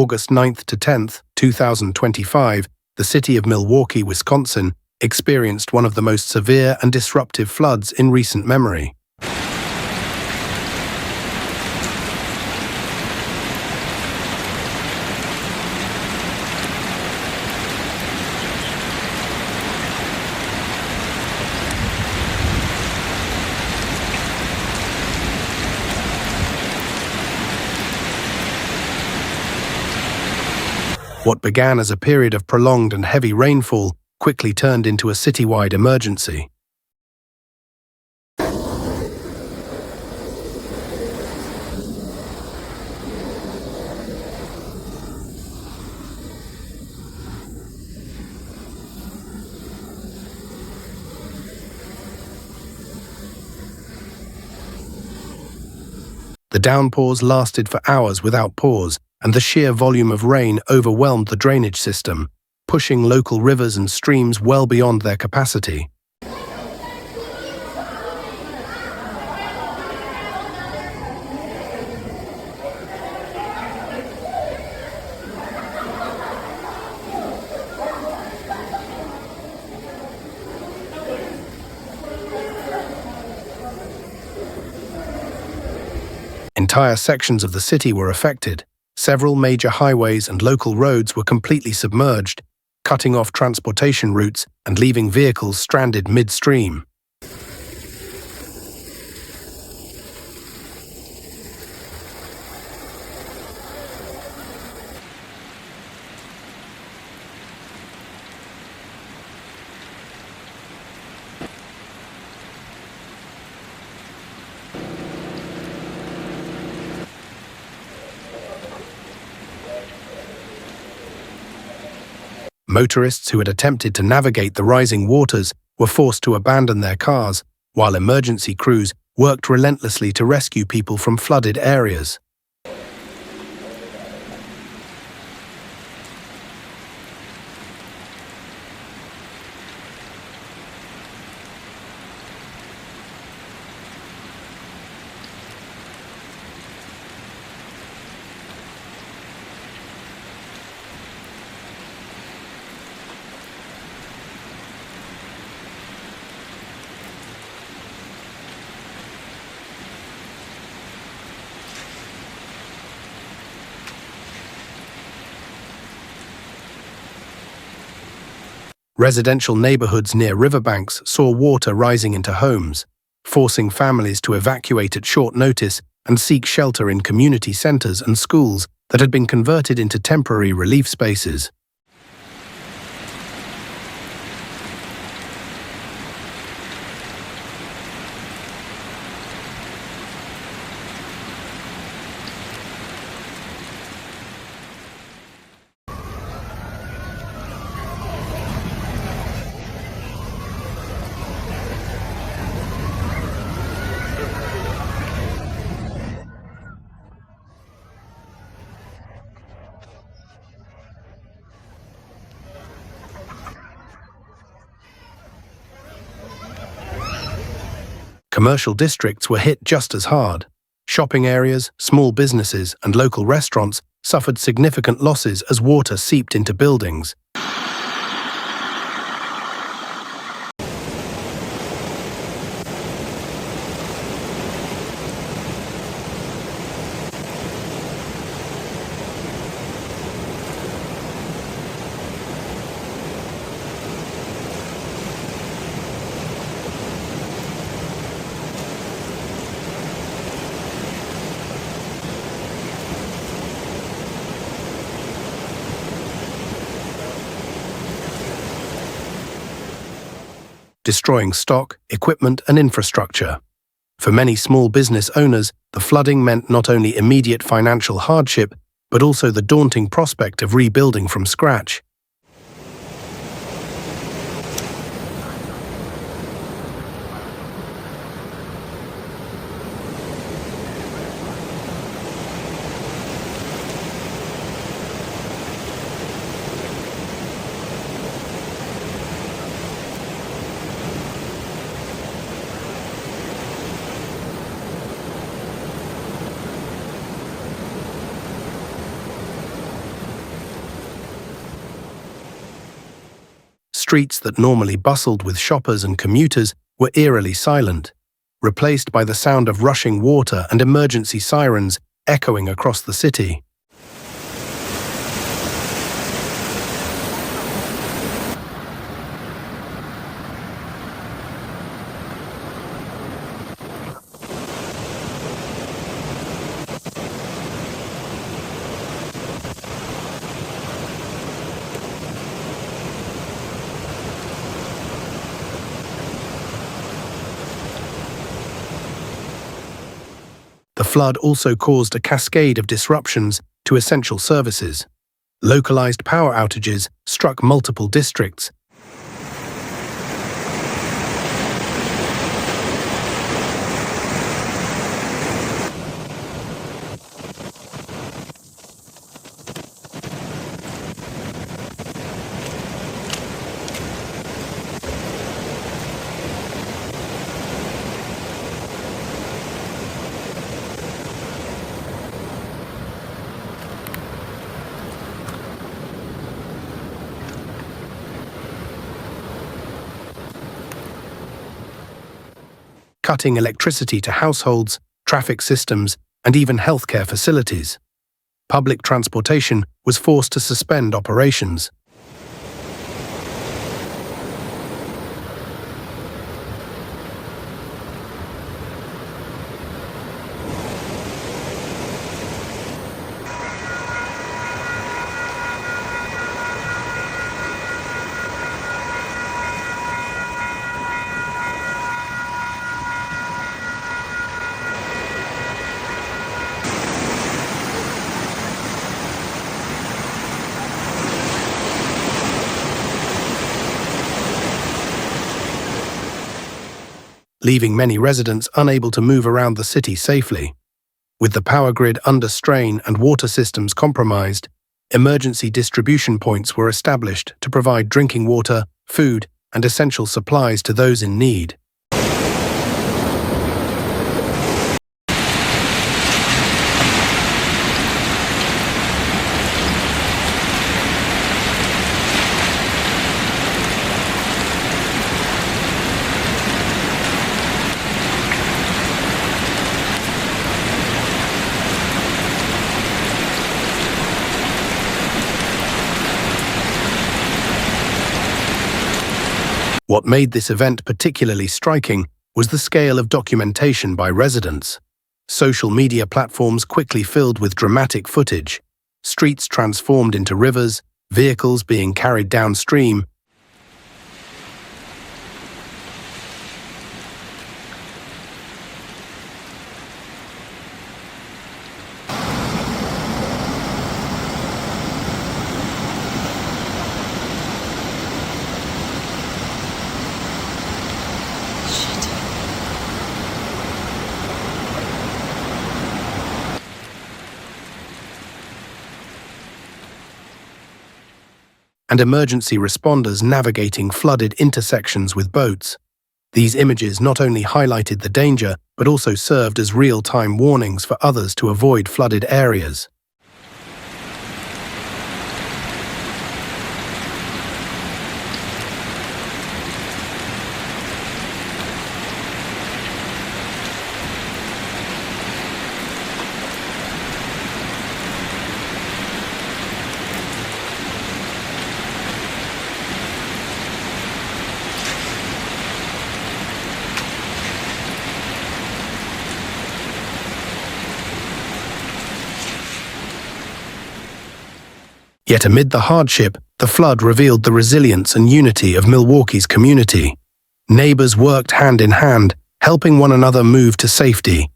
August 9th to 10th, 2025, the city of Milwaukee, Wisconsin, experienced one of the most severe and disruptive floods in recent memory. What began as a period of prolonged and heavy rainfall quickly turned into a citywide emergency. The downpours lasted for hours without pause, and the sheer volume of rain overwhelmed the drainage system, pushing local rivers and streams well beyond their capacity. Entire sections of the city were affected. Several major highways and local roads were completely submerged, cutting off transportation routes and leaving vehicles stranded midstream. Motorists who had attempted to navigate the rising waters were forced to abandon their cars, while emergency crews worked relentlessly to rescue people from flooded areas. Residential neighborhoods near riverbanks saw water rising into homes, forcing families to evacuate at short notice and seek shelter in community centers and schools that had been converted into temporary relief spaces. Commercial districts were hit just as hard. Shopping areas, small businesses, and local restaurants suffered significant losses as water seeped into buildings. Destroying stock, equipment, and infrastructure. For many small business owners, the flooding meant not only immediate financial hardship, but also the daunting prospect of rebuilding from scratch. Streets that normally bustled with shoppers and commuters were eerily silent, replaced by the sound of rushing water and emergency sirens echoing across the city. The flood also caused a cascade of disruptions to essential services. Localized power outages struck multiple districts. Cutting electricity to households, traffic systems, and even healthcare facilities. Public transportation was forced to suspend operations. Leaving many residents unable to move around the city safely. With the power grid under strain and water systems compromised, emergency distribution points were established to provide drinking water, food, and essential supplies to those in need. What made this event particularly striking was the scale of documentation by residents. Social media platforms quickly filled with dramatic footage, streets transformed into rivers, vehicles being carried downstream. And emergency responders navigating flooded intersections with boats. These images not only highlighted the danger, but also served as real-time warnings for others to avoid flooded areas. Yet amid the hardship, the flood revealed the resilience and unity of Milwaukee's community. Neighbors worked hand in hand, helping one another move to safety.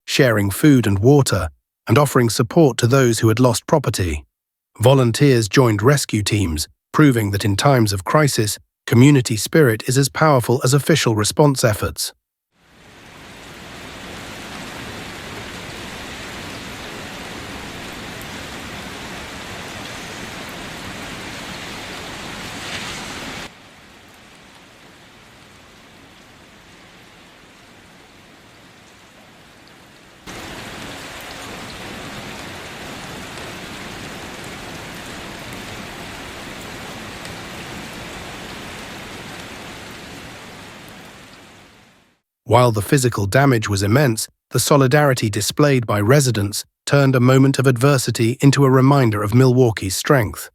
Sharing food and water, and offering support to those who had lost property. Volunteers joined rescue teams, proving that in times of crisis, community spirit is as powerful as official response efforts. While the physical damage was immense, the solidarity displayed by residents turned a moment of adversity into a reminder of Milwaukee's strength.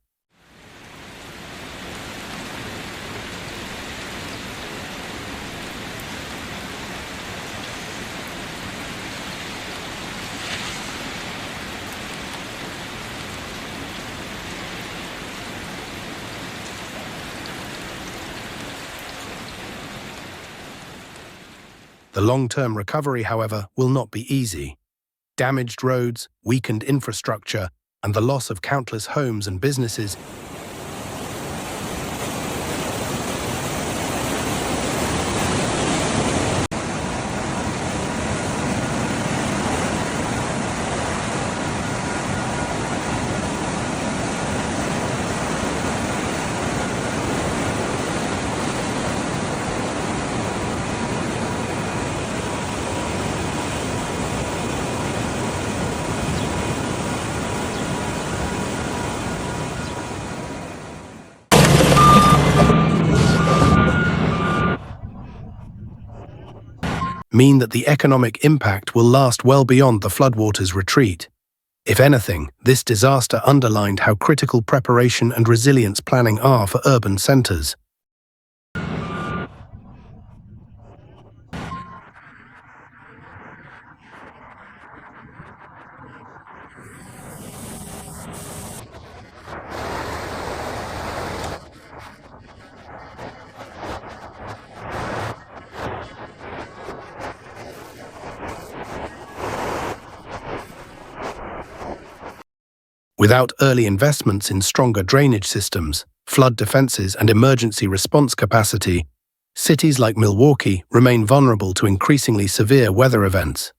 The long-term recovery, however, will not be easy. Damaged roads, weakened infrastructure, and the loss of countless homes and businesses mean that the economic impact will last well beyond the floodwaters' retreat. If anything, this disaster underlined how critical preparation and resilience planning are for urban centers. Without early investments in stronger drainage systems, flood defenses, and emergency response capacity, cities like Milwaukee remain vulnerable to increasingly severe weather events.